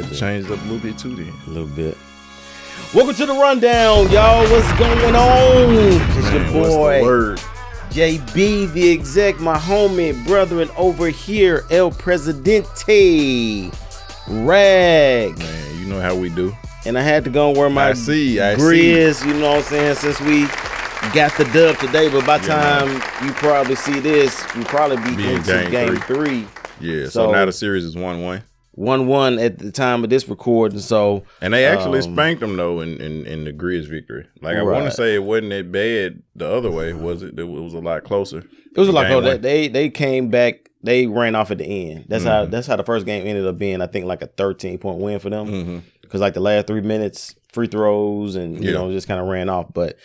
had to change it up a little bit too then. A little bit. Welcome to the rundown, y'all. What's going on? It's your boy, what's the word? JB, the exec, my homie, brethren over here, El Presidente, Rag. Man, you know how we do. And I had to go and wear my Grizz, you know what I'm saying, since we got the dub today. But by the time you probably see this, you probably be into game three. Yeah, so now the series is 1-1. 1-1 at the time of this recording. So and they actually spanked them though in the Grizz victory. Like I want to say it wasn't that bad the other way, was it? It was a lot closer. It was a lot closer. They came back. They ran off at the end. That's how the first game ended up being. I think like a 13-point win for them because like the last 3 minutes, free throws and you know just kind of ran off. But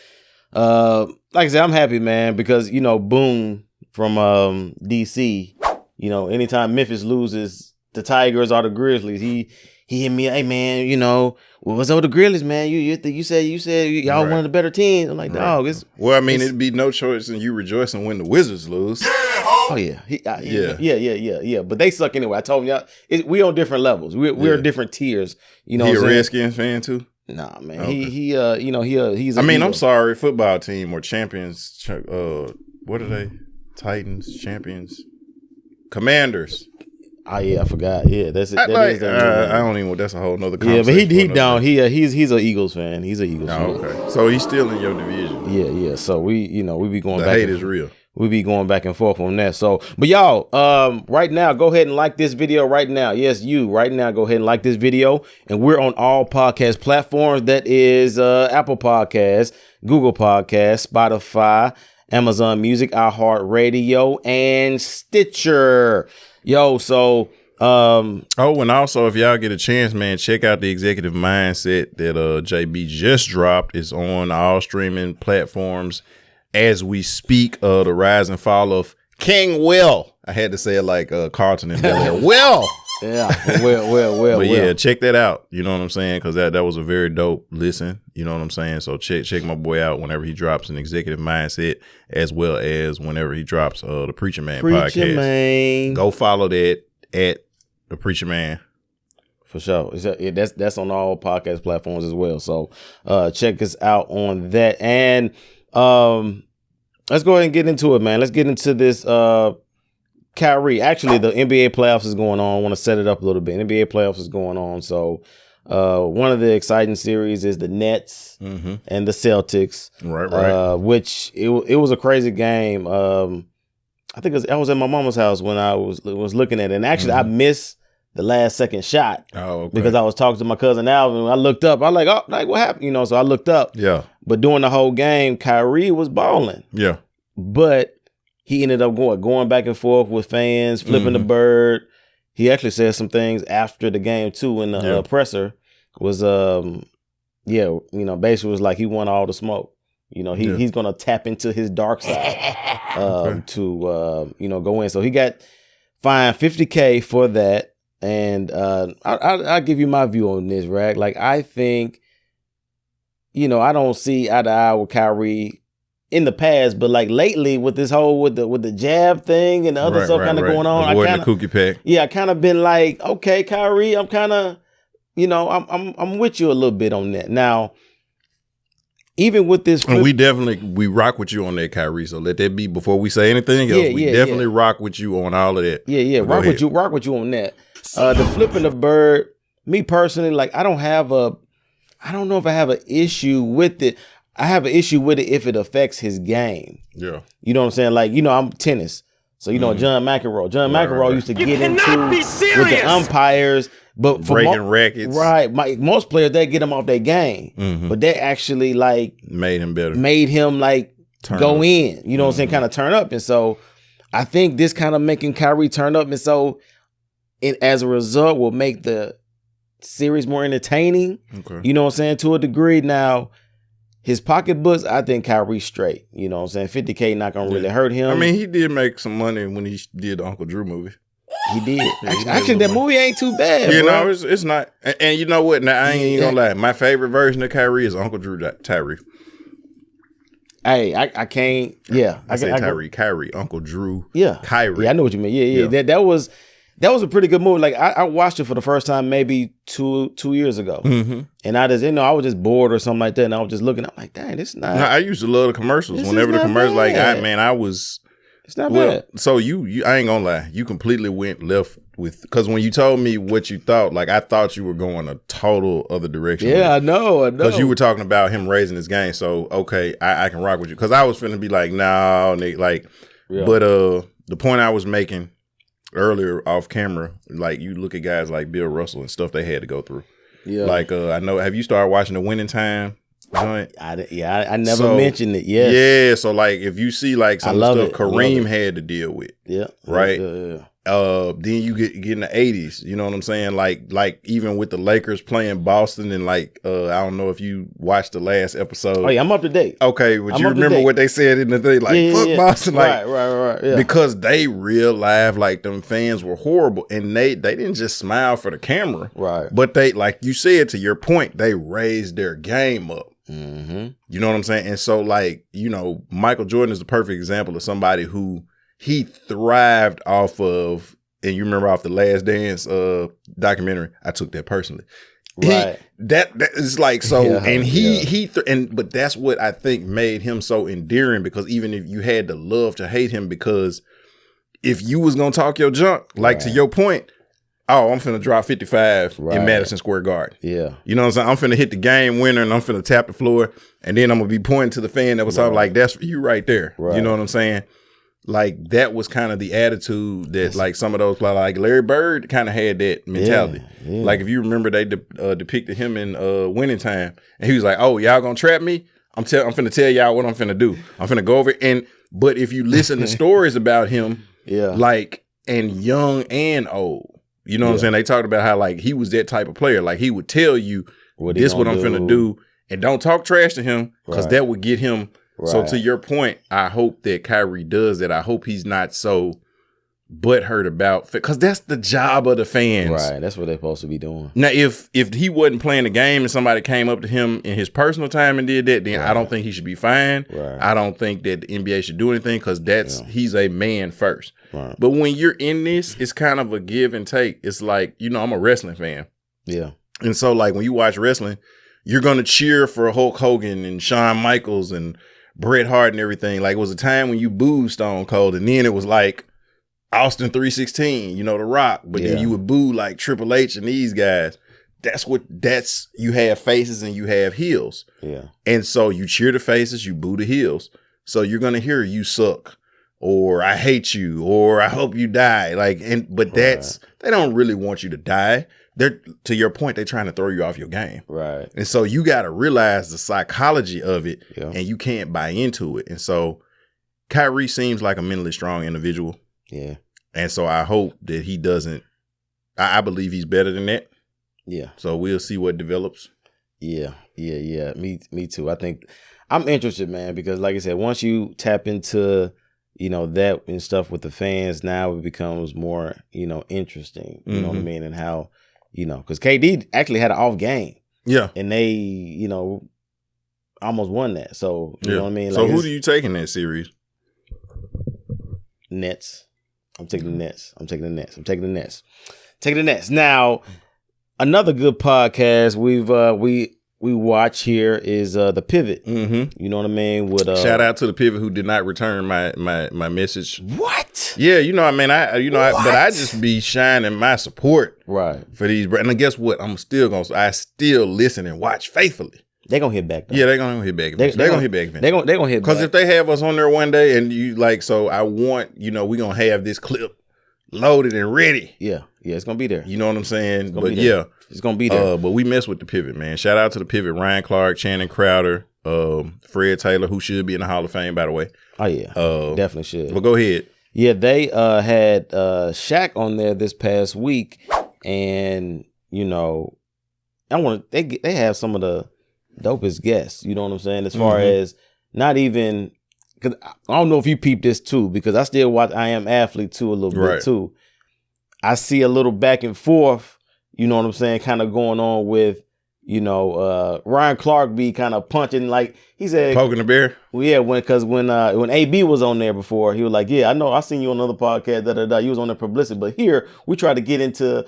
like I said, I'm happy, man, because you know Boone from DC. You know, anytime Memphis loses the Tigers or the Grizzlies, he hit me, hey man, you know, what's up with the Grizzlies, man? You said y'all one of the better teams. I'm like, dog, it'd be no choice in you rejoicing when the Wizards lose. Oh yeah, yeah. But they suck anyway. I told y'all, we on different levels. We're different tiers. You know, he a Redskins fan too. Nah, man. Okay. He's. I'm sorry, football team or champions. What are they? Titans, champions. Commanders. Oh yeah, I forgot. Yeah, that's it. I don't even. That's a whole nother conversation. Yeah, but he down. He's an Eagles fan. He's an Eagles fan. Okay, so he's still in your division. Yeah. So we be going. The back hate is real. We be going back and forth on that. So, but y'all, right now, go ahead and like this video right now. Yes, you right now, go ahead and like this video. And we're on all podcast platforms. That is Apple Podcasts, Google Podcasts, Spotify, Amazon Music, iHeartRadio, and Stitcher. Yo, so and also if y'all get a chance, man, check out the Executive Mindset that JB just dropped. It's on all streaming platforms as we speak. The rise and fall of King Will. I had to say it like Carlton and Bel Air. Will. Yeah, well. But yeah, check that out. You know what I'm saying? Because that was a very dope listen. You know what I'm saying? So check my boy out whenever he drops an Executive Mindset, as well as whenever he drops the Preacher Man podcast. Man. Go follow that at the Preacher Man. For sure. That's on all podcast platforms as well. So check us out on that. And let's go ahead and get into it, man. Let's get into this Kyrie. Actually, the NBA playoffs is going on. I want to set it up a little bit. NBA playoffs is going on. So one of the exciting series is the Nets and the Celtics. Right. Which it was a crazy game. I think I was at my mama's house when I was looking at it. And actually, I missed the last second shot because I was talking to my cousin Alvin. I looked up. I was like, oh, like what happened? You know, so I looked up. Yeah. But during the whole game, Kyrie was balling. Yeah. But he ended up going back and forth with fans, flipping the bird. He actually said some things after the game too in the presser. Was basically was like he won all the smoke. You know, he's gonna tap into his dark side to go in. So he got fined $50,000 for that. And I'll give you my view on this, Rag. Like I think, I don't see eye to eye with Kyrie in the past, but like lately with this whole with the jab thing and the other stuff kind of going on, the cookie pack. Yeah, I kind of been like, okay, Kyrie, I'm kind of, I'm with you a little bit on that. Now, even with this, and we rock with you on that, Kyrie. So let that be before we say anything else. We definitely rock with you on all of that. Yeah, rock with you on that. The flipping the bird, me personally, like I don't know if I have an issue with it. I have an issue with it if it affects his game. Yeah. You know what I'm saying? Like, I'm tennis. So, John McEnroe. John McEnroe used to get into with the umpires. But for breaking rackets. Right. Most players, they get him off their game. But they actually, like... Made him better. Made him, like, go in. You know what I'm saying? Kind of turn up. And so, I think this kind of making Kyrie turn up. And so, it, as a result, will make the series more entertaining. Okay. You know what I'm saying? To a degree. Now... His pocketbooks, I think Kyrie's straight. You know what I'm saying? $50,000 not going to really hurt him. I mean, he did make some money when he did the Uncle Drew movie. He did. Actually, that movie ain't too bad, bro. It's not. And you know what? Now, I ain't even going to lie. My favorite version of Kyrie is Uncle Drew Tyree. Hey, I can't. Yeah. I say Tyree, Kyrie, Uncle Drew. Yeah. Kyrie. Yeah, I know what you mean. Yeah. That was That was a pretty good movie. Like I watched it for the first time maybe two years ago, and I just I was just bored or something like that, and I was just looking. I'm like, dang, this is not. No, I used to love the commercials. Whenever the commercials, I was. It's not bad. So you, I ain't gonna lie, you completely went left with because when you told me what you thought, like I thought you were going a total other direction. Yeah, I know. Because you were talking about him raising his game. So okay, I can rock with you because I was finna be like, no, Nick, like, but the point I was making earlier off camera, like you look at guys like Bill Russell and stuff they had to go through. Yeah, like I know. Have you started watching The Winning Time? Joint? I never mentioned it. Yes. Yeah, so like if you see like some stuff Kareem had to deal with, right? Then you get in the 80s, you know what I'm saying? Like even with the Lakers playing Boston and like I don't know if you watched the last episode. Oh yeah, I'm up to date. Okay, but you remember what they said in the thing, like fuck Boston, like right. Yeah. Because they real life, like them fans were horrible, and they didn't just smile for the camera, right? But they, like you said, to your point, they raised their game up. Mm-hmm. You know what I'm saying? And so, like, Michael Jordan is the perfect example of somebody who he thrived off of. And you remember off the Last Dance documentary, I took that personally. Right. That is like so, and but that's what I think made him so endearing because even if you had to love to hate him, because if you was gonna talk your junk, like to your point. Oh, I'm finna drop 55 in Madison Square Garden. Yeah. You know what I'm saying? I'm finna hit the game winner and I'm finna tap the floor. And then I'm gonna be pointing to the fan that was talking like, that's for you right there. Right. You know what I'm saying? Like, that was kind of the attitude that, like, some of those, like Larry Bird kind of had that mentality. Yeah. Like, if you remember, they depicted him in Winning Time. And he was like, oh, y'all gonna trap me? I'm finna tell y'all what I'm finna do. I'm finna go over but if you listen to stories about him, like, and young and old, you know what I'm saying? They talked about how, like, he was that type of player. Like, he would tell you, this what I'm finna do. And don't talk trash to him, because that would get him. Right. So, to your point, I hope that Kyrie does that. I hope he's not so butthurt about, because that's the job of the fans. Right, that's what they're supposed to be doing. Now, if he wasn't playing the game and somebody came up to him in his personal time and did that, then I don't think he should be fined. Right. I don't think that the NBA should do anything, because he's a man first. Right. But when you're in this, it's kind of a give and take. It's like, I'm a wrestling fan. Yeah. And so, like, when you watch wrestling, you're going to cheer for Hulk Hogan and Shawn Michaels and Bret Hart and everything. Like, it was a time when you booed Stone Cold, and then it was like Austin 316, The Rock. But then you would boo like Triple H and these guys. You have faces and you have heels. Yeah. And so you cheer the faces, you boo the heels. So you're going to hear you suck, or I hate you, or I hope you die. But they don't really want you to die. They're, to your point, they're trying to throw you off your game. Right. And so you got to realize the psychology of it, and you can't buy into it. And so Kyrie seems like a mentally strong individual. Yeah. And so I hope that he doesn't, I believe he's better than that. Yeah. So we'll see what develops. Yeah. Me too. I think I'm interested, man, because like I said, once you tap into, that and stuff with the fans, now it becomes more, interesting. You know what I mean? And how, because KD actually had an off game. Yeah. And they, almost won that. So, you know what I mean? So who do you take in that series? Nets. I'm taking the Nets. Now, another good podcast we watch here is The Pivot. Mm-hmm. You know what I mean? With shout out to The Pivot, who did not return my message. What? Yeah, but I just be shining my support for these. And guess what? I still listen and watch faithfully. They're going to hit back, though. Yeah, they're going to hit back. They're going to hit back. They're going to hit back. Because if they have us on there one day and you so I want, we're going to have this clip loaded and ready. Yeah, it's going to be there. You know what I'm saying? It's going to be there. But we mess with The Pivot, man. Shout out to The Pivot, Ryan Clark, Channing Crowder, Fred Taylor, who should be in the Hall of Fame, by the way. Oh, yeah. Definitely should. But go ahead. Yeah, they had Shaq on there this past week, and, they have some of the dopest guests, you know what I'm saying? As far as not even, because I don't know if you peep this too, because I still watch I Am Athlete too a little bit too. I see a little back and forth, you know what I'm saying, kind of going on with, Ryan Clark be kind of punching, like he said, poking the bear. Well, yeah, when AB was on there before, he was like, yeah, I know, I seen you on another podcast, you was on the publicity, but here we try to get into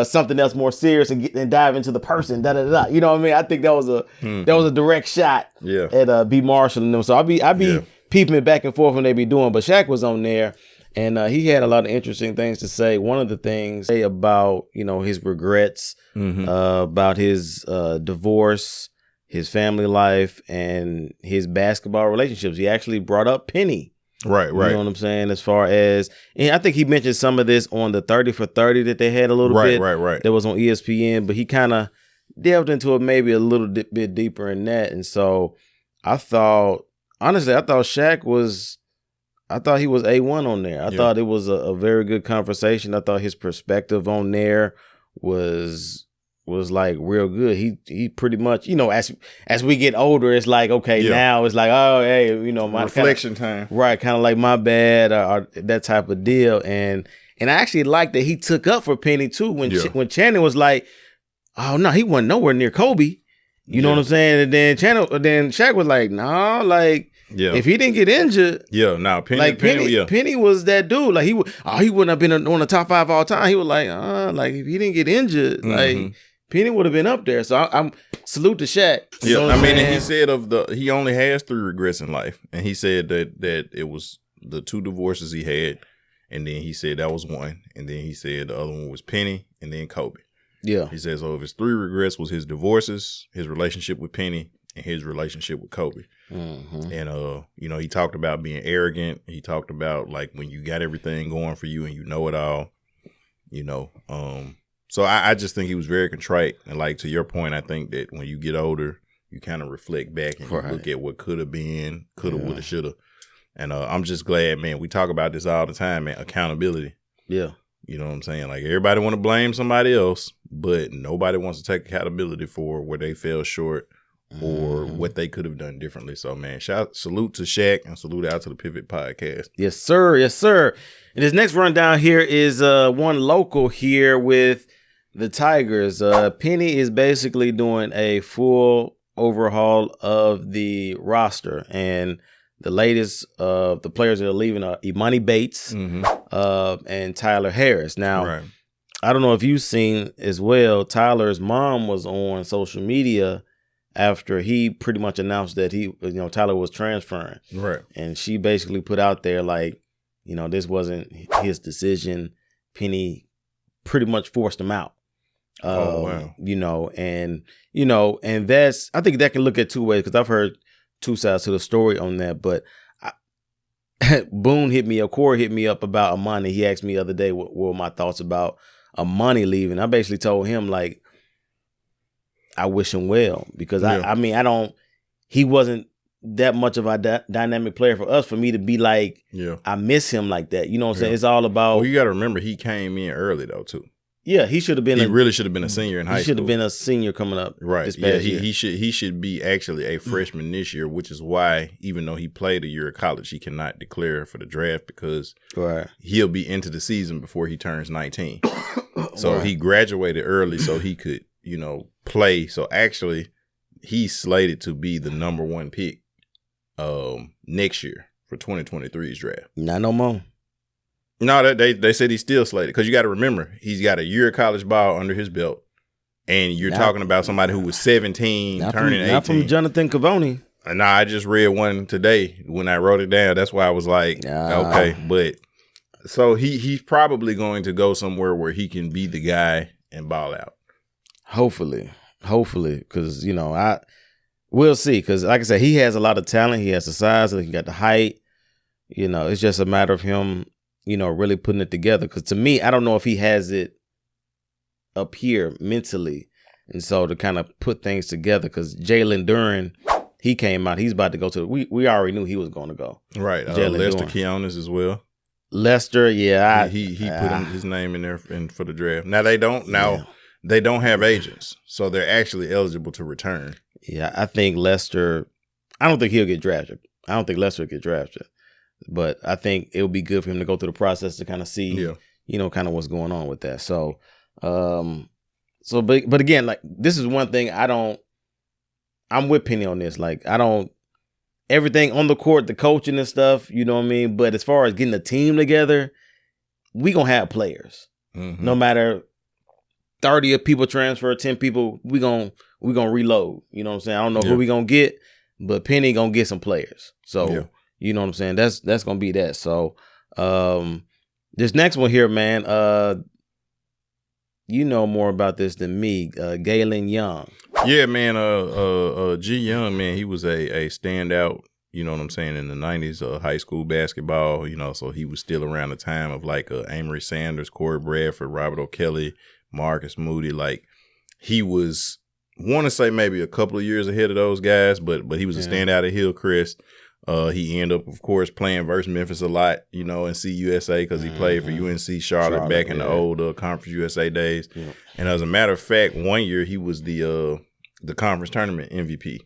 something else more serious and dive into the person, You know what I mean? I think that was a direct shot at B Marshall and them. So I be peeping it back and forth when they be doing, but Shaq was on there. And he had a lot of interesting things to say. One of the things about, his regrets, about his divorce, his family life, and his basketball relationships. He actually brought up Penny. Right. You know what I'm saying? As far as, and I think he mentioned some of this on the 30 for 30 that they had a little bit. Right. That was on ESPN, but he kind of delved into it maybe a little bit deeper in that. And so honestly, I thought Shaq was... I thought he was A1 on there. I thought it was a very good conversation. I thought his perspective on there was like real good. He pretty much, as we get older, it's like, okay, now it's like, oh, hey, my reflection time. Right, kind of like my bad or that type of deal. And I actually liked that he took up for Penny too when Channing was like, oh no, he wasn't nowhere near Kobe. You know what I'm saying? And then Shaq was like, no, like, if he didn't get injured, Penny was that dude. Like he wouldn't have been on the top 5 all time. He was like, if he didn't get injured, like Penny would have been up there. So I'm salute to Shaq. And he said he only has 3 regrets in life, and he said that it was the 2 divorces he had, and then he said that was one, and then he said the other one was Penny, and then Kobe. Yeah, he says so. If his 3 regrets was his divorces, his relationship with Penny, and his relationship with Kobe. And he talked about being arrogant. He talked about like when you got everything going for you and you know it all. So I just think he was very contrite. And like to your point, I think that when you get older, you kind of reflect back and you look at what could have been, could have, would have, should have. And I'm just glad, man. We talk about this all the time, man. Accountability. Yeah. You know what I'm saying? Like everybody want to blame somebody else, but nobody wants to take accountability for where they fell short or what they could have done differently. So, man, salute to Shaq and salute out to the Pivot Podcast. Yes, sir. Yes, sir. And this next rundown here is one local here with the Tigers. Penny is basically doing a full overhaul of the roster. And the latest of the players that are leaving are Emoni Bates and Tyler Harris. Now, I don't know if you've seen as well, Tyler's mom was on social media after he pretty much announced that Tyler was transferring. Right. And she basically put out there like, this wasn't his decision. Penny pretty much forced him out. Wow. And that's, I think that can look at 2 ways because I've heard 2 sides to the story on that. But Corey hit me up about Emoni. He asked me the other day what were my thoughts about Emoni leaving. I basically told him like, I wish him well because he wasn't that much of a dynamic player for us for me to be like, I miss him like that. You know what I'm saying? It's all about. Well, you got to remember he came in early though too. Yeah, he should have been. He really should have been a senior in high school. He should have been a senior coming up. Right. This past year. He should be actually a freshman this year, which is why even though he played a year of college, he cannot declare for the draft because he'll be into the season before he turns 19. So he graduated early so he could, play. So actually, he's slated to be the number 1 pick next year for 2023's draft. Not no more. No, they said he's still slated because you got to remember he's got a year of college ball under his belt, and you're talking about somebody who was 17, turning 18. Not from Jonathan Cavoni. No, I just read one today when I wrote it down. That's why I was like, okay, but so he's probably going to go somewhere where he can be the guy and ball out. Hopefully, because we'll see. Because like I said, he has a lot of talent. He has the size. He got the height. It's just a matter of him. Really putting it together. Because to me, I don't know if he has it up here mentally. And so to kind of put things together, because Jalen Duren, he came out. He's about to go to we already knew he was going to go. Right. Lester Keonis as well. Lester, yeah. He put his name in there for the draft. Now they don't. They don't have agents, so they're actually eligible to return. Yeah, I think Lester. I don't think he'll get drafted. I don't think Lester will get drafted. But I think it would be good for him to go through the process to kind of see, kind of what's going on with that. So but again, like this is one thing I'm with Penny on this. Like everything on the court, the coaching and stuff, you know what I mean? But as far as getting the team together, we gonna have players. Mm-hmm. No matter 30 of people transfer, 10 people, we gonna reload. You know what I'm saying? I don't know who we gonna get, but Penny gonna get some players. So you know what I'm saying? That's gonna be that. So this next one here, man, you know more about this than me. Galen Young. Yeah, man. G Young, man, he was a standout, you know what I'm saying, in the 90s, high school basketball, you know, so he was still around the time of like Amory Sanders, Corey Bradford, Robert O'Kelly, Marcus Moody. Like he was, want to say maybe a couple of years ahead of those guys, but he was a standout at Hillcrest. He ended up, of course, playing versus Memphis a lot, you know, in CUSA because he played for UNC Charlotte back in the old Conference USA days. Yeah. And as a matter of fact, one year he was the conference tournament MVP,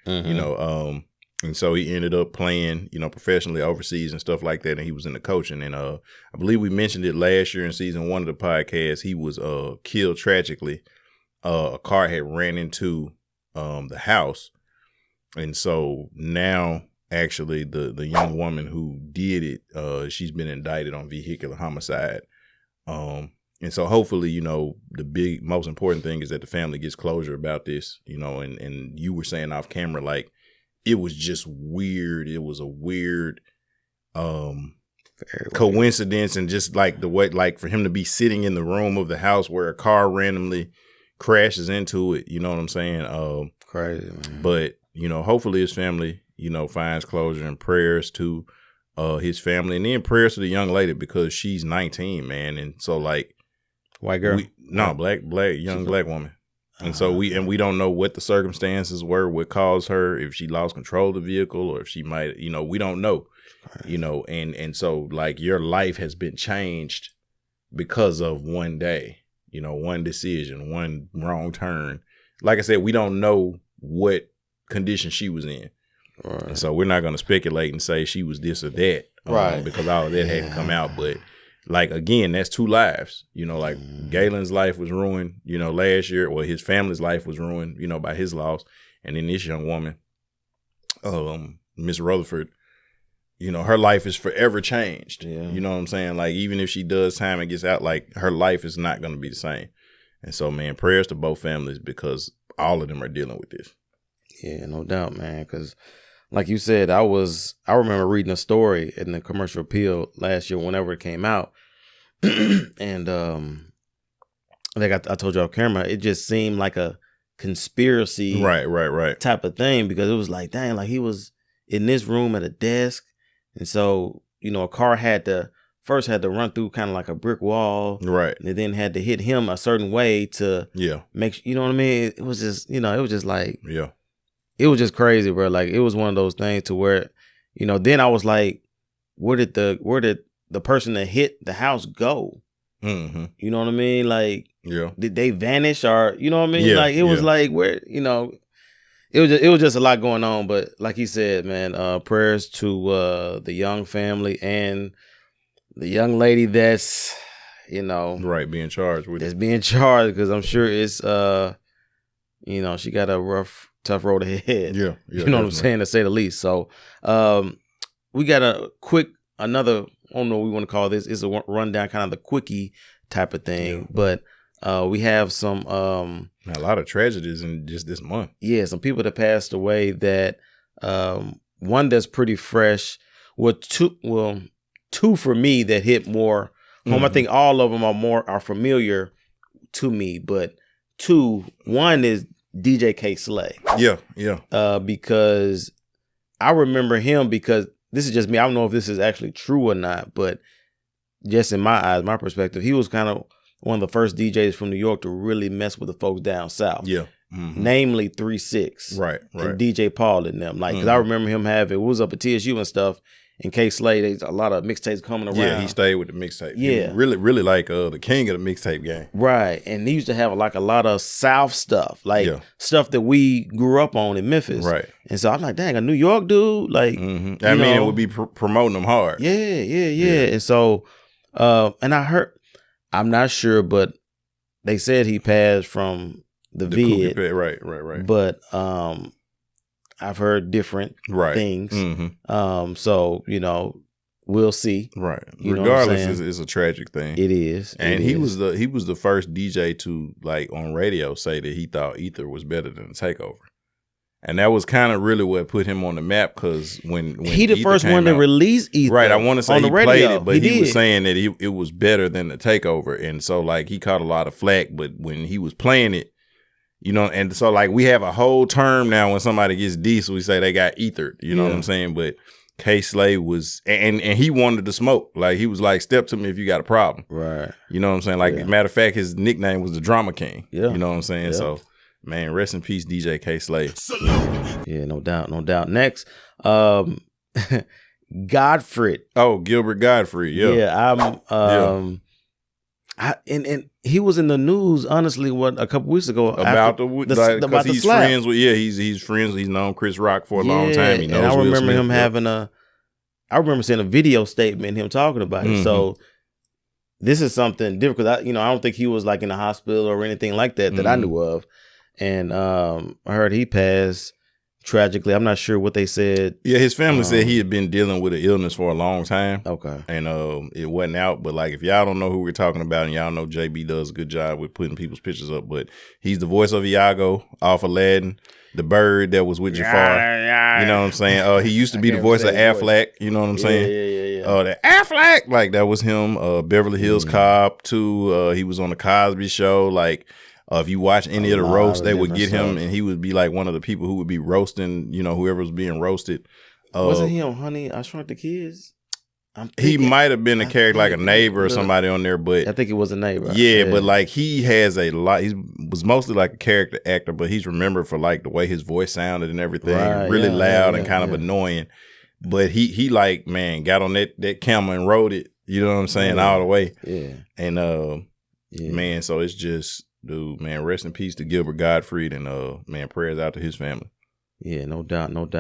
you know, and so he ended up playing, you know, professionally overseas and stuff like that. And he was in the coaching. And I believe we mentioned it last year in season 1 of the podcast. He was killed tragically. A car had ran into the house. And so now, actually, the young woman who did it, she's been indicted on vehicular homicide. And so hopefully, you know, the most important thing is that the family gets closure about this, you know, and you were saying off camera, like, it was just weird. It was a weird coincidence, and just like the way, like for him to be sitting in the room of the house where a car randomly crashes into it, you know what I'm saying? Crazy, man. But, you know, hopefully his family, you know, finds closure, and prayers to his family, and then prayers to the young lady because she's 19, man. And so like, white girl? Black black woman. And so we don't know what the circumstances were, what caused her, if she lost control of the vehicle, or if she might, you know, we don't know, you know, and so like your life has been changed because of one day, you know, one decision, one wrong turn. Like I said, we don't know what condition she was in. Right. And so we're not going to speculate and say she was this or that, right? Because all of that hadn't come out. But like, again, that's 2 lives, you know, like Galen's life was ruined, you know, last year, or his family's life was ruined, you know, by his loss. And then this young woman, Miss Rutherford, you know, her life is forever changed. Yeah. You know what I'm saying? Like, even if she does time and gets out, like, her life is not going to be the same. And so, man, prayers to both families because all of them are dealing with this. Yeah, no doubt, man. Because like you said, I remember reading a story in the Commercial Appeal last year, whenever it came out. And I think I told you off camera, it just seemed like a conspiracy right type of thing, because it was like, dang, like he was in this room at a desk. And so, you know, a car first had to run through kind of like a brick wall. Right. And it then had to hit him a certain way to make, you know what I mean? It was just, you know, it was just like, it was just crazy, bro. Like, it was one of those things to where, you know, then I was like, where did the person that hit the house go? Mm-hmm. You know what I mean? Like, did they vanish, or, you know what I mean? Like, it was like, where, you know, it was just a lot going on. But like he said, man, prayers to the Young family and the young lady that's, you know, being charged with it. Being charged, because I'm sure it's, you know, she got a tough road ahead. Yeah, you know what I'm saying, to say the least. So, we got another, I don't know what we want to call this. It's a rundown, kind of the quickie type of thing. But we have some a lot of tragedies in just this month. Yeah, some people that passed away. That one that's pretty fresh. Two for me that hit more home. I think all of them are familiar to me, but one is DJ K Slay. Yeah. Because I remember him, because this is just me. I don't know if this is actually true or not, but just in my eyes, my perspective, he was kind of one of the first DJs from New York to really mess with the folks down south. Yeah. Namely 3-6. Right. And DJ Paul and them. Like, because I remember him it was up at TSU and stuff. And K Slade, there's a lot of mixtapes coming around. Yeah, he stayed with the mixtape. Yeah. Really like the king of the mixtape game. Right. And he used to have like a lot of South stuff, like stuff that we grew up on in Memphis. Right. And so I'm like, dang, a New York dude? Like, I mean, it would be promoting them hard. Yeah. And so, and I heard, I'm not sure, but they said he passed from the vid. Right. But I've heard different things. So, we'll see. Right. Regardless, it's a tragic thing. It is. And he was the first DJ to, like, on radio say that he thought Ether was better than the Takeover. And that was kind of really what put him on the map, because when he the Ether first one to release Ether. Right, I want to say he played it, but he was did. saying that it was better than the Takeover. And so, like, he caught a lot of flack, but when he was playing it, and so, like, we have a whole term now when somebody gets decent, we say they got ethered, you know what I'm saying? But K-Slay was, and he wanted to smoke. Like, he was like, step to me if you got a problem. Right. You know what I'm saying? Like, matter of fact, his nickname was the Drama King. Yeah. You know what I'm saying? Yeah. So, man, rest in peace, DJ K-Slay. Yeah, no doubt. Next, Goffried. Oh, Gilbert Goffried. Yeah. And he was in the news, honestly, a couple weeks ago about the he's slap. Friends with he's friends. He's known Chris Rock for a long time. He knows and I Will remember Smith, him having I remember seeing a video statement, him talking about it. So this is something different, because I don't think he was like in the hospital or anything like that I knew of. And I heard he passed tragically. I'm not sure what they said. Yeah, his family said he had been dealing with an illness for a long time. Okay. And it wasn't out. But, like, if y'all don't know who we're talking about, and y'all know JB does a good job with putting people's pictures up, but he's the voice of Iago off Aladdin, the bird that was with Jafar. You know what I'm saying? He used to be the voice of Affleck. You know what I'm saying? Yeah. That Affleck, like, that was him. Beverly Hills Cop too. He was on the Cosby Show. Like, if you watch any of the roasts, they would get him, and he would be like one of the people who would be roasting, whoever was being roasted. Wasn't he on Honey, I Shrunk the Kids? He might have been a character, like a neighbor or somebody on there, but I think it was a neighbor. Yeah, but, like, he has a lot. He was mostly like a character actor, but he's remembered for, like, the way his voice sounded and everything, really loud and kind of annoying. But he like, man, got on that camera and rode it. You know what I'm saying, all the way. Yeah, and man, so it's just. Dude, man, rest in peace to Gilbert Goffried, and man, prayers out to his family. Yeah, no doubt on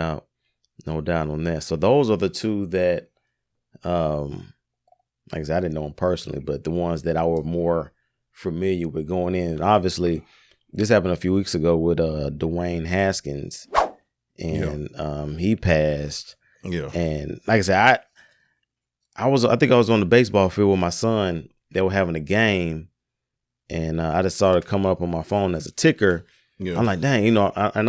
that. So those are the two that, like I said, I didn't know them personally, but the ones that I were more familiar with going in. And obviously, this happened a few weeks ago with Dwayne Haskins, and he passed. Yeah, and like I said, I think I was on the baseball field with my son. They were having a game. And I just saw it come up on my phone as a ticker. Yeah. I'm like, dang, and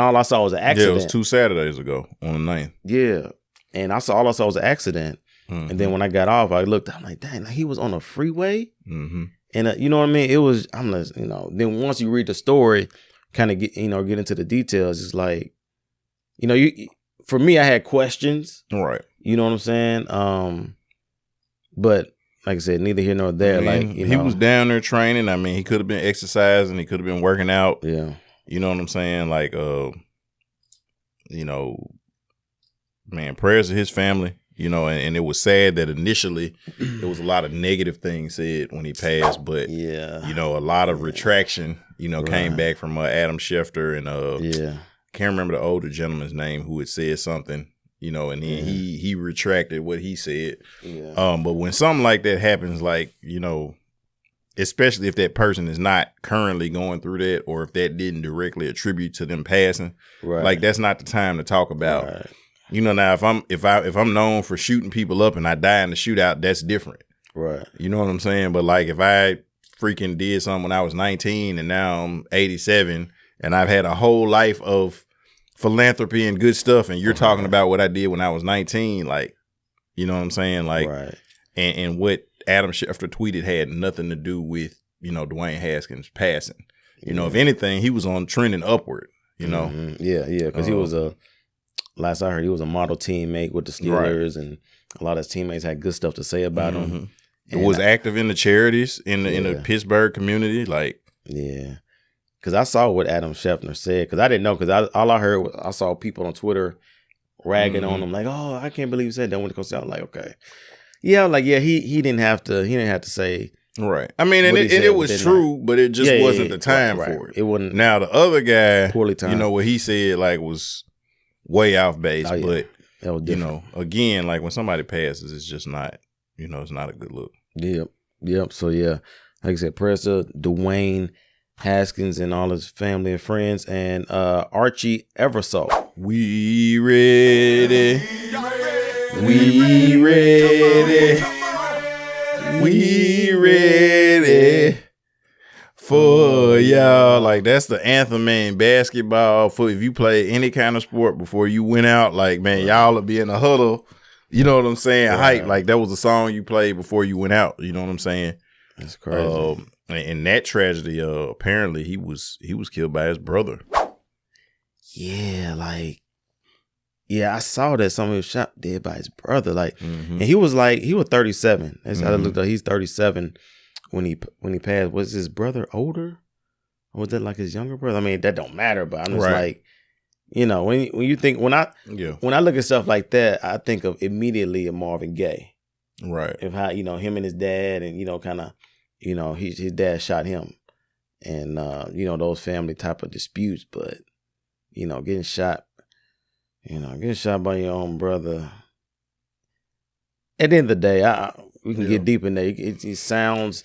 all I saw was an accident. Yeah, it was 2 Saturdays ago on the 9th. Yeah. And all I saw was an accident. Mm-hmm. And then when I got off, I looked, I'm like, dang, he was on a freeway. Mm-hmm. And you know what I mean? It was, then once you read the story, kind of get into the details, it's like, for me, I had questions. Right. You know what I'm saying? But like I said, neither here nor there. He was down there training. I mean, he could have been exercising. He could have been working out. Yeah. You know what I'm saying? Like, man, prayers to his family. And it was sad that initially there was a lot of negative things said when he passed, but a lot of retraction, came back from Adam Schefter and I can't remember the older gentleman's name who had said something. And then he retracted what he said. Yeah. But when something like that happens, like, especially if that person is not currently going through that, or if that didn't directly attribute to them passing, like, that's not the time to talk about. Right. Now if I'm known for shooting people up and I die in the shootout, that's different. Right. You know what I'm saying? But, like, if I freaking did something when I was 19 and now I'm 87 and I've had a whole life of philanthropy and good stuff, and you're talking about what I did when I was 19, like, you know what I'm saying? Like, and what Adam Schefter tweeted had nothing to do with, Dwayne Haskins passing. If anything, he was on trending upward, Mm-hmm. Yeah, because he was last I heard, he was a model teammate with the Steelers, and a lot of his teammates had good stuff to say about him. And was active in the charities in the Pittsburgh community, like. Yeah. Because I saw what Adam Schefter said, because I didn't know, because all I heard was I saw people on Twitter ragging on him, like, oh, I can't believe he said that when it goes out. Like, okay. Yeah, I'm like, he didn't have to say. Right. I mean, and it was true, but it just wasn't the time for it. It wasn't. Now, the other guy, poorly timed. What he said, like, was way off base, but, that was different. Again, like, when somebody passes, it's just not, it's not a good look. Yep. So, yeah, like I said, prayers to Dwayne Haskins and all his family and friends, and Archie Eversole. We ready. We ready. We ready for y'all. Like, that's the anthem in basketball. For if you play any kind of sport before you went out, like, man, y'all will be in a huddle. You know what I'm saying? Right. Hype. Like, that was the song you played before you went out. You know what I'm saying? That's crazy. And that tragedy, apparently he was killed by his brother. Yeah, I saw that somebody was shot dead by his brother. Like, and he was 37. That's how I looked up. He's 37 when he passed. Was his brother older? Or was that like his younger brother? I mean, that don't matter, but I'm just like, you know, when you think when I look at stuff like that, I think of immediately of Marvin Gaye. Right. Of how, you know, him and his dad, and, you know, kind of, you know, his dad shot him, and you know, those family type of disputes. But, you know, getting shot by your own brother. At the end of the day, we can get deep in there. It sounds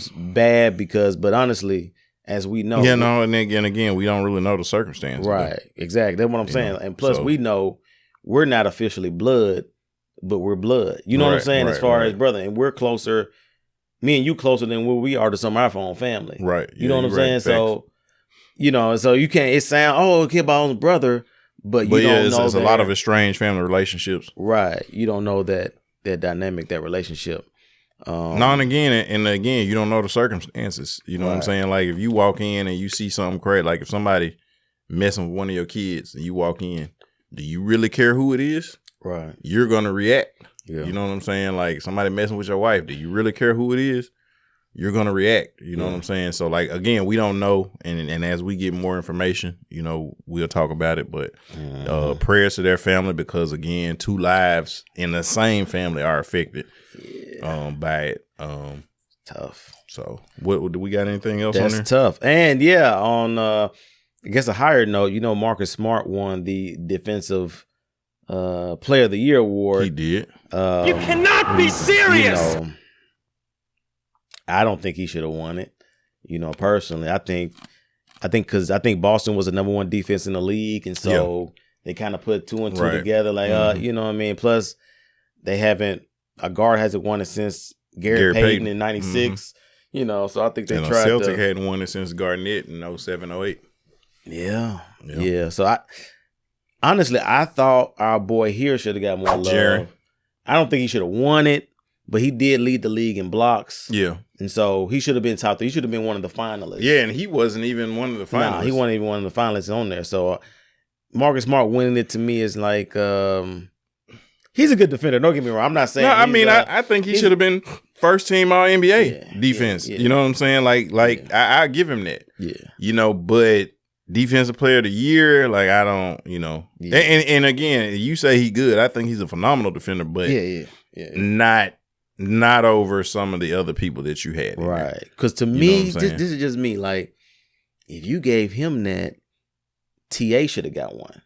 bad but honestly, as we know, and again, we don't really know the circumstances. Right, exactly. That's what I'm saying. And plus, we know we're not officially blood, but we're blood. You know what I'm saying? As far as brother, and we're closer. Me and you closer than where we are to some of our own family. Right. You know what I'm saying? So, you know, so you can't. It sound kid about his brother. But you don't know. There's a lot of estranged family relationships. Right. You don't know that dynamic, that relationship. And again, you don't know the circumstances. You know what I'm saying? Like, if you walk in and you see something crazy, like if somebody messing with one of your kids and you walk in, do you really care who it is? Right. You're going to react. Yeah. You know what I'm saying? Like, somebody messing with your wife, do you really care who it is? You're going to react. You know what I'm saying? So, like, again, we don't know. And as we get more information, you know, we'll talk about it. But prayers to their family, because, again, 2 lives in the same family are affected by it. Tough. So, what do we got anything else on there? That's tough. And, on, I guess, a higher note, you know, Marcus Smart won the Defensive Player of the Year award. He did. You cannot be serious! You know, I don't think he should have won it. You know, personally, I think Boston was the number 1 defense in the league, and so they kind of put 2 and 2 together. Like, you know what I mean? Plus, a guard hasn't won it since Gary Payton in '96. You know, so I think they tried. Celtic hadn't won it since Garnett in 07, 08. Yeah. So honestly, I thought our boy here should have got more love. Jaren. I don't think he should have won it, but he did lead the league in blocks. Yeah. And so he should have been top 3. He should have been one of the finalists. Yeah, and he wasn't even one of the finalists. Nah, he wasn't even one of the finalists on there. So Marcus Smart winning it to me is like, he's a good defender. Don't get me wrong. I'm not saying. No, I mean, I think he should have been first team All NBA defense. Yeah. You know what I'm saying? Like I give him that. Yeah. You know, but Defensive Player of the Year, like, I don't, you know. Yeah. And again, you say he good. I think he's a phenomenal defender, but not over some of the other people that you had. Right. Because to me, this is just me. Like, if you gave him that, TA should have got one.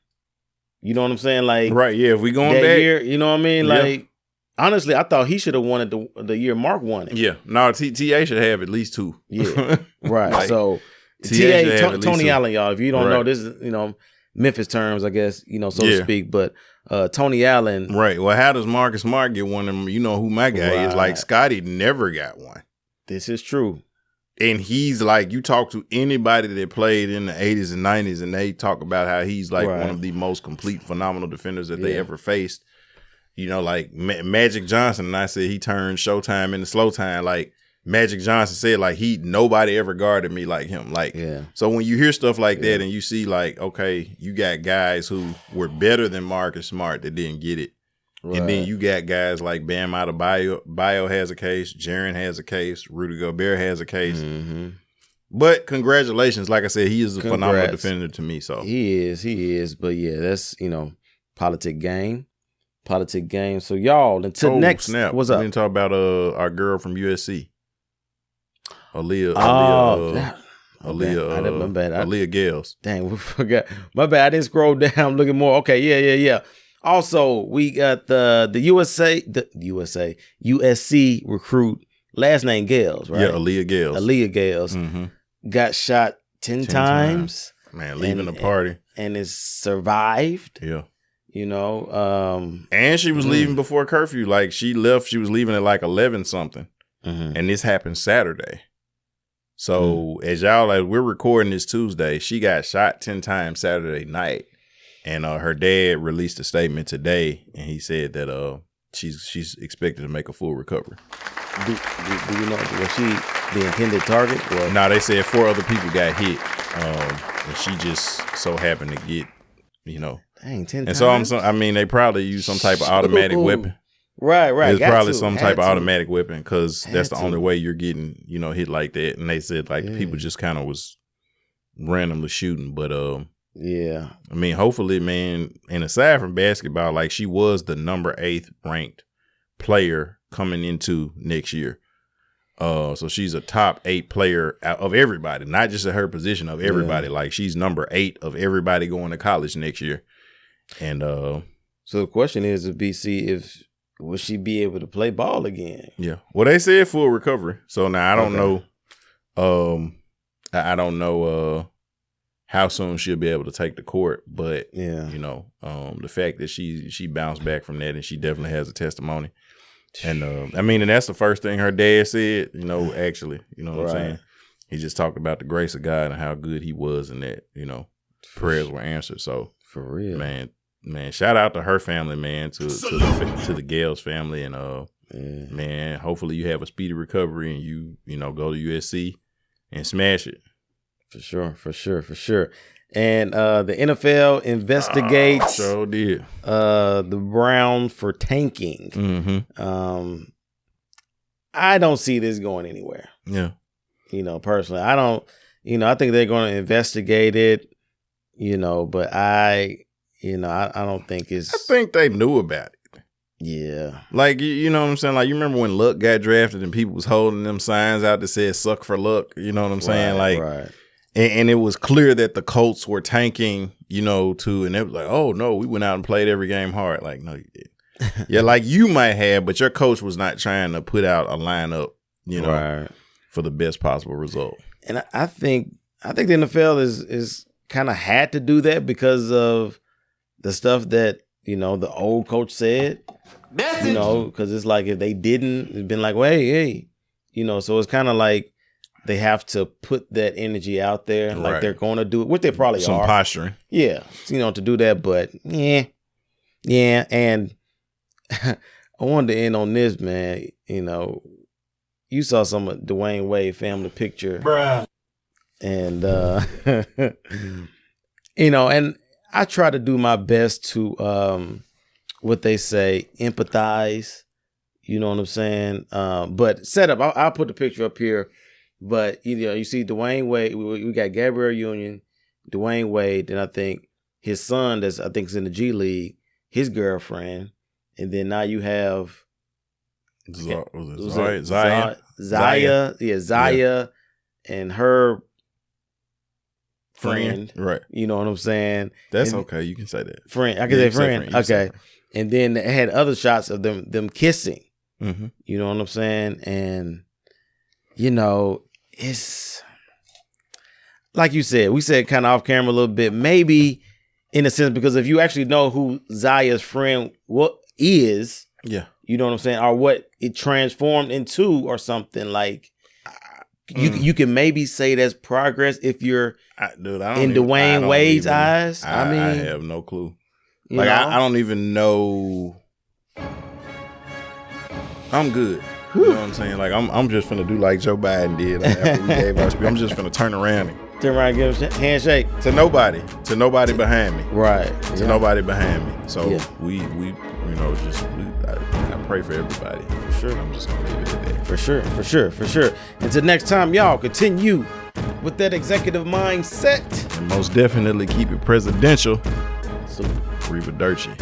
You know what I'm saying? Like, right, yeah. If we going that back, year, you know what I mean? Like, honestly, I thought he should have won it the year Mark won it. Yeah. No, TA should have at least 2. Yeah. Right. Like, so Tony Allen, y'all, if you don't know, this is, you know, Memphis terms, I guess, you know, so to speak, but Tony Allen. Right. Well, how does Marcus Smart get one of them? You know who my guy is. Like, Scotty never got one. This is true. And he's like, you talk to anybody that played in the 80s and 90s, and they talk about how he's like one of the most complete, phenomenal defenders that they ever faced. You know, like Magic Johnson, and I said he turned Showtime into Slow Time. Like, Magic Johnson said, like, nobody ever guarded me like him. Like, so when you hear stuff like that and you see, like, okay, you got guys who were better than Marcus Smart that didn't get it. Right. And then you got guys like Bam Adebayo has a case, Jaren has a case, Rudy Gobert has a case. Mm-hmm. But congratulations, like I said, he is a phenomenal defender to me. So he is. But yeah, that's, you know, politic game. So y'all, until next, snap. What's up? We didn't talk about our girl from USC, Aaliyah Gales. Dang, we forgot. My bad. I didn't scroll down. I'm looking more. Okay, yeah. Also, we got the USC recruit, last name Gales, right? Yeah, Aaliyah Gales. Mm-hmm. got shot 10 times. Man, leaving the party. And has survived. Yeah. You know. And she was leaving before curfew. Like, she left. She was leaving at like 11 something. And this happened Saturday. So as we're recording this Tuesday, she got shot 10 times Saturday night. And her dad released a statement today, and he said that she's expected to make a full recovery. Do you know, was she the intended target? No, they said 4 other people got hit. And she just so happened to get, you know. Dang, 10 and times? So they probably used some type of automatic weapon. Right. It's probably some type of automatic weapon, because that's the only way you're getting, you know, hit like that. And they said like people just kind of was randomly shooting. But yeah, I mean, hopefully, man. And aside from basketball, like, she was the number 8th ranked player coming into next year. So she's a top 8 player of everybody, not just at her position, of everybody. Like, she's number 8 of everybody going to college next year. And so the question is, BC, will she be able to play ball again? Yeah. Well, they said full recovery. So now I don't know. I don't know how soon she'll be able to take the court, but you know, the fact that she bounced back from that, and she definitely has a testimony. And I mean, and that's the first thing her dad said. You know, actually, you know what I'm saying. He just talked about the grace of God and how good he was, and that, you know, prayers were answered. So for real, man, shout out to her family, man, to the Gales family, and man, hopefully you have a speedy recovery, and you know, go to USC and smash it. For sure. And the NFL investigates sure did. The Browns for tanking. I don't see this going anywhere. Yeah. You know, personally, I don't. You know, I think they're going to investigate it. You know, but I don't think it's. I think they knew about it. Yeah. Like, you know what I'm saying? Like, you remember when Luck got drafted and people was holding them signs out that said "suck for Luck"? You know what I'm saying? Right. And it was clear that the Colts were tanking, you know, and it was like, oh no, we went out and played every game hard. Like, no, you didn't. Yeah, like you might have, but your coach was not trying to put out a lineup, you know, for the best possible result. And I think the NFL is kind of had to do that because of the stuff that, you know, the old coach said. You know, because it's like, if they didn't, it's been like, well, hey, you know, so it's kind of like they have to put that energy out there, like they're going to do it, which they probably some posturing. Yeah, you know, to do that, but yeah. And I wanted to end on this, man. You know, you saw some of Dwyane Wade family picture, bruh, and you know, and I try to do my best to what they say, empathize. You know what I'm saying? But set up, I'll put the picture up here. But, you know, you see Dwyane Wade, we got Gabrielle Union, Dwyane Wade, then I think his son, I think is in the G League, his girlfriend, and then now you have Zaya, and her friend. Right. You know what I'm saying? That's okay. You can say that. Friend. I can say friend. Okay. And then they had other shots of them kissing. Mm-hmm. You know what I'm saying? And, you know, it's like you said, we said kind of off camera a little bit, maybe in a sense, because if you actually know who Zaya's friend is, you know what I'm saying, or what it transformed into or something, like you can maybe say that's progress if you're in Dwyane Wade's eyes. I mean, I have no clue. Like, I don't even know. I'm good. You know what I'm saying? Like, I'm just finna do like Joe Biden did after we gave our speech. I'm just finna turn around and give him a handshake to nobody behind me. Right. To nobody behind me. So we you know, I pray for everybody. For sure. I'm just gonna leave it at that. For sure. Until next time, y'all continue with that executive mindset. And most definitely keep it presidential. So, Arrivederci.